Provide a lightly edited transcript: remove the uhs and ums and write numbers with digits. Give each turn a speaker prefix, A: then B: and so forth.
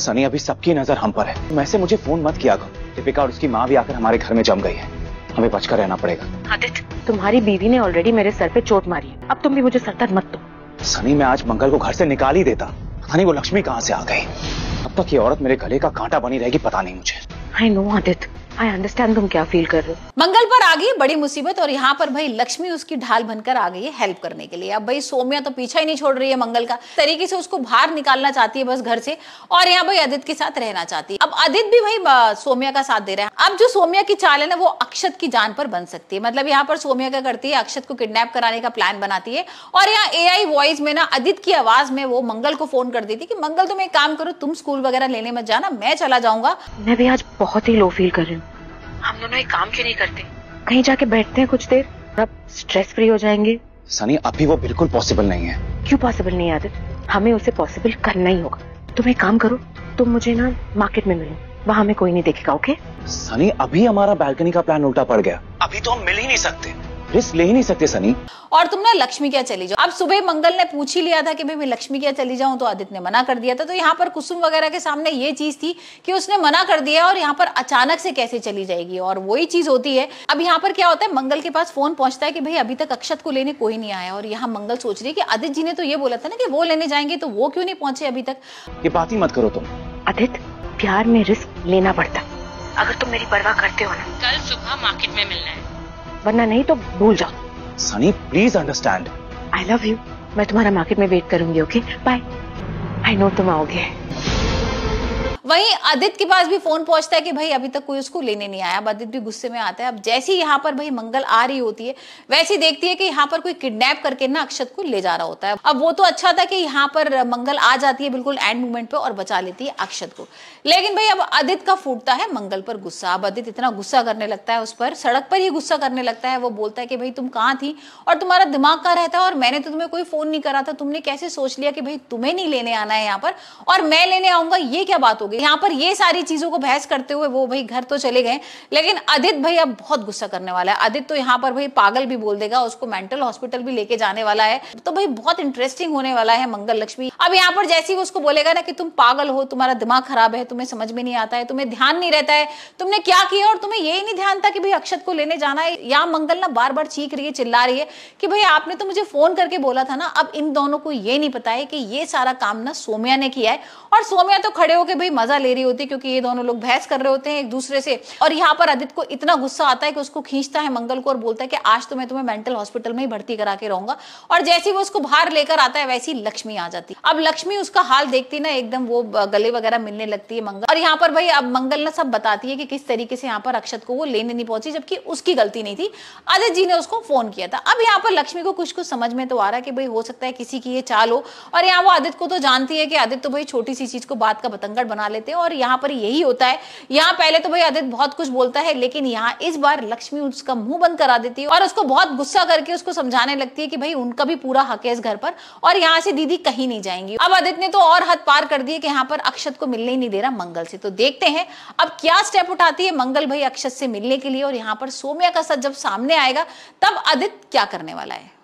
A: सनी अभी सबकी नजर हम पर है। वैसे मुझे फोन मत किया करो। दीपिका और उसकी माँ भी आकर हमारे घर में जम गई है। हमें बचकर रहना पड़ेगा।
B: आदित्य, तुम्हारी बीवी ने ऑलरेडी मेरे सर पे चोट मारी है, अब तुम भी मुझे सर दर्द मत दो।
A: सनी, मैं आज मंगल को घर से निकाल ही देता। पता नहीं वो लक्ष्मी कहाँ से आ गई। अब तक ये औरत मेरे गले का कांटा बनी रहेगी, पता नहीं मुझे।
B: I know Aditya, I understand तुम क्या फील कर रहे हो।
C: मंगल पर आ गई बड़ी मुसीबत और यहाँ पर भाई लक्ष्मी उसकी ढाल बनकर आ गई है हेल्प करने के लिए। अब भाई सौम्या तो पीछा ही नहीं छोड़ रही है मंगल का, तरीके से उसको बाहर निकालना चाहती है बस घर से, और यहाँ भाई आदित्य के साथ रहना चाहती है। अब आदित्य भी भाई सौम्या का साथ दे रहा है। अब जो सौम्या की चाल है ना, वो अक्षत की जान पर बन सकती है। मतलब यहाँ पर सौम्या क्या करती है, अक्षत को किडनैप कराने का प्लान बनाती है, और यहाँ AI वॉइस में ना आदित्य की आवाज में वो मंगल को फोन कर देती है कि मंगल तुम एक काम करो, तुम स्कूल वगैरह लेने मत जाना, मैं चला जाऊंगा।
B: मैं भी आज बहुत ही लो फील कर रही हूँ। हम दोनों एक काम क्यों नहीं करते, कहीं जाके बैठते हैं कुछ देर, अब स्ट्रेस फ्री हो जाएंगे।
A: सनी, अभी वो बिल्कुल पॉसिबल नहीं है।
B: क्यों पॉसिबल नहीं है आदित्य? हमें उसे पॉसिबल करना ही होगा। तुम एक काम करो, तुम मुझे ना मार्केट में मिलो, वहां हमें कोई नहीं देखेगा। ओके
A: सनी, अभी हमारा बालकनी का प्लान उल्टा पड़ गया। अभी तो हम मिल ही नहीं सकते, रिस्क ले ही नहीं सकते सनी।
C: और तुम ना लक्ष्मी क्या चली जाओ। अब सुबह मंगल ने पूछ ही लिया था कि भाई मैं लक्ष्मी क्या चली जाऊं, तो आदित्य ने मना कर दिया था। तो यहाँ पर कुसुम वगैरह के सामने ये चीज थी कि उसने मना कर दिया, और यहाँ पर अचानक से कैसे चली जाएगी, और वही चीज होती है। अब यहाँ पर क्या होता है, मंगल के पास फोन पहुंचता है कि भाई अभी तक अक्षत को लेने कोई नहीं आया, और यहाँ मंगल सोच रही है कि आदित्य जी ने तो ये बोला था ना कि वो लेने जाएंगे, तो वो क्यों नहीं पहुंचे अभी तक।
A: ये बात ही मत करो तुम।
B: आदित्य, प्यार में रिस्क लेना पड़ता। अगर तुम मेरी परवाह करते हो ना,
D: कल सुबह मार्केट में मिलना है,
B: वरना नहीं तो भूल जाओ।
A: Sunny, please understand.
B: I love you. मैं तुम्हारा मार्केट में वेट करूंगी। Okay bye. आई नो तुम आओगे।
C: वहीं आदित्य के पास भी फोन पहुंचता है कि भाई अभी तक कोई उसको लेने नहीं आया। अब आदित्य भी गुस्से में आता है। अब जैसे ही यहाँ पर भाई मंगल आ रही होती है, वैसे ही देखती है कि यहाँ पर कोई किडनैप करके ना अक्षत को ले जा रहा होता है। अब वो तो अच्छा था कि यहाँ पर मंगल आ जाती है बिल्कुल एंड मोमेंट पे और बचा लेती है अक्षत को। लेकिन भाई अब आदित्य का फूटता है मंगल पर गुस्सा। अब आदित्य इतना गुस्सा करने लगता है उस पर, सड़क पर ही गुस्सा करने लगता है। वो बोलता है कि भाई तुम कहाँ थी और तुम्हारा दिमाग कहाँ रहता है, और मैंने तो तुम्हें कोई फोन नहीं करा था, तुमने कैसे सोच लिया कि भाई तुम्हें नहीं लेने आना है यहाँ पर और मैं लेने आऊंगा, ये क्या बात हो गई। यहाँ पर ये सारी चीजों को बहस करते हुए वो भाई घर तो चले गए, लेकिन आदित्य भाई अब बहुत गुस्सा करने वाला है। आदित्य तो यहाँ पर भाई पागल भी बोल देगा, उसको मेंटल हॉस्पिटल भी लेके जाने वाला है। तो भाई बहुत इंटरेस्टिंग होने वाला है मंगल लक्ष्मी। अब यहाँ पर जैसे ही उसको बोलेगा ना कि तुम पागल हो, तुम्हारा दिमाग खराब है, तुम्हें समझ में नहीं आता है, तुम्हें ध्यान नहीं रहता है, तुमने क्या किया और तुम्हें यही नहीं ध्यान था कि भाई अक्षत को लेने जाना है। यहाँ मंगल ना बार बार चीख रही है, चिल्ला रही है कि भाई आपने तो मुझे फोन करके बोला था ना। अब इन दोनों को ये नहीं पता है कि ये सारा काम ना सौम्या ने किया है, और सौम्या तो खड़े होकर भाई मजा ले रही होती है क्योंकि ये दोनों लोग बहस कर रहे होते हैं एक दूसरे से। और यहाँ पर आदित्य को इतना गुस्सा आता है कि उसको खींचता है मंगल को और बोलता है कि आज तो मैं तुम्हें मेंटल हॉस्पिटल में ही भर्ती करा के रहूंगा। और जैसे ही वो उसको बाहर लेकर आता है, वैसी लक्ष्मी आ जाती है। अब लक्ष्मी उसका हाल देखती ना एकदम वो गले वगैरह मिलने लगती है मंगल। और यहाँ पर भाई अब मंगल ना सब बताती है कि किस तरीके से यहाँ पर अक्षत को वो लेने नहीं पहुंची, जबकि उसकी गलती नहीं थी, आदित्य जी ने उसको फोन किया था। अब यहाँ पर लक्ष्मी को कुछ कुछ समझ में तो आ रहा है कि भाई हो सकता है किसी की ये चाल हो। और यहाँ वो आदित्य को तो जानती है कि आदित्य तो भाई छोटी सी चीज को बात का बतंगड़ बना लेते हैं, और यहाँ पर यही होता है। यहाँ पहले तो भाई आदित्य बहुत कुछ बोलता है, लेकिन यहाँ इस बार लक्ष्मी उसका मुंह बंद करा देती है और उसको बहुत गुस्सा करके उसको समझाने लगती है कि भाई उनका भी पूरा हक है इस घर पर, और यहाँ से दीदी कहीं नहीं जाएंगी। अब आदित्य ने तो और हद पार कर दी है कि यहाँ पर अक्षत को मिलने ही नहीं दे रहा मंगल से। तो देखते हैं अब क्या स्टेप उठाती है मंगल भाई अक्षत से मिलने के लिए, और यहाँ पर सौम्या का सच जब सामने आएगा तब आदित्य क्या करने वाला है।